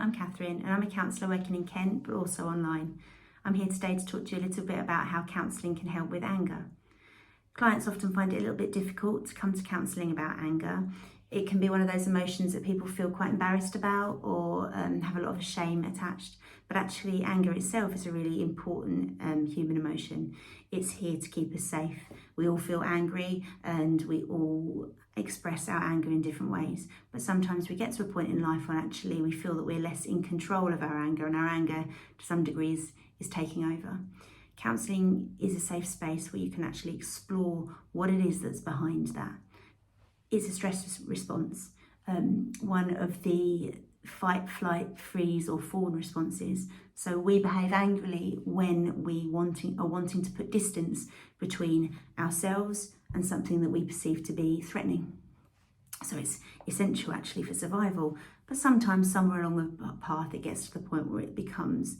I'm Catherine and I'm a counsellor working in Kent but also online. I'm here today to talk to you a little bit about how counselling can help with anger. Clients often find it a little bit difficult to come to counselling about anger. It can be one of those emotions that people feel quite embarrassed about or have a lot of shame attached. But actually anger itself is a really important human emotion. It's here to keep us safe. We all feel angry and we all express our anger in different ways. But sometimes we get to a point in life when actually we feel that we're less in control of our anger and our anger to some degrees is taking over. Counselling is a safe space where you can actually explore what it is that's behind that. It's a stress response, one of the fight, flight, freeze or fawn responses. So we behave angrily when we are wanting to put distance between ourselves and something that we perceive to be threatening. So it's essential actually for survival, but sometimes somewhere along the path it gets to the point where it becomes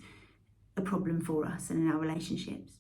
a problem for us and in our relationships.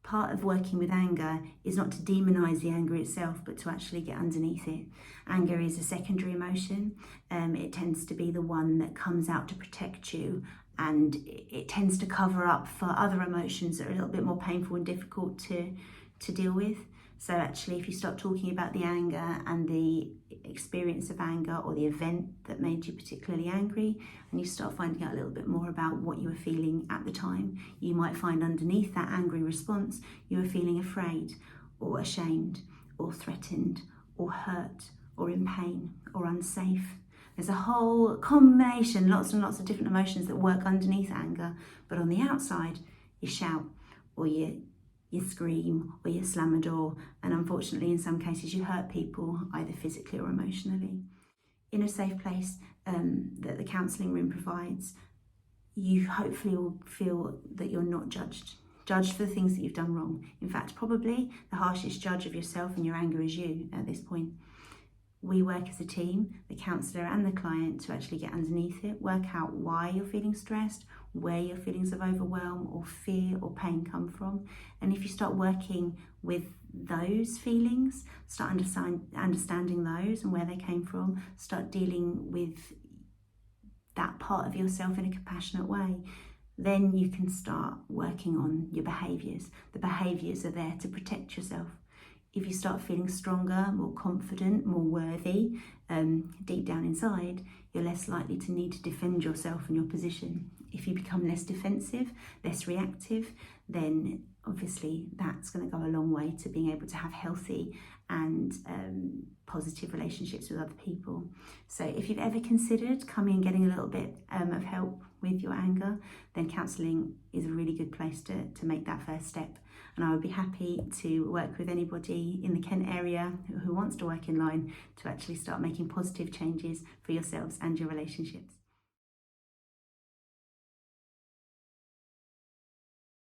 Part of working with anger is not to demonise the anger itself, but to actually get underneath it. Anger is a secondary emotion. It tends to be the one that comes out to protect you, and it tends to cover up for other emotions that are a little bit more painful and difficult to deal with. So actually, if you start talking about the anger and the experience of anger or the event that made you particularly angry, and you start finding out a little bit more about what you were feeling at the time, you might find underneath that angry response, you were feeling afraid or ashamed or threatened or hurt or in pain or unsafe. There's a whole combination, lots and lots of different emotions that work underneath anger, but on the outside, you shout or you scream or you slam a door, and unfortunately in some cases you hurt people either physically or emotionally. In a safe place that the counselling room provides, you hopefully will feel that you're not judged for the things that you've done wrong. In fact, probably the harshest judge of yourself and your anger is you at this point. We work as a team, the counsellor and the client, to actually get underneath it, work out why you're feeling stressed, where your feelings of overwhelm or fear or pain come from. And if you start working with those feelings, start understanding those and where they came from, start dealing with that part of yourself in a compassionate way, then you can start working on your behaviours. The behaviours are there to protect yourself. If you start feeling stronger, more confident, more worthy, deep down inside, you're less likely to need to defend yourself and your position. If you become less defensive, less reactive, then obviously that's going to go a long way to being able to have healthy and positive relationships with other people. So if you've ever considered coming and getting a little bit of help with your anger, then counselling is a really good place to make that first step. And I would be happy to work with anybody in the Kent area who wants to work in line to actually start making positive changes for yourselves and your relationships.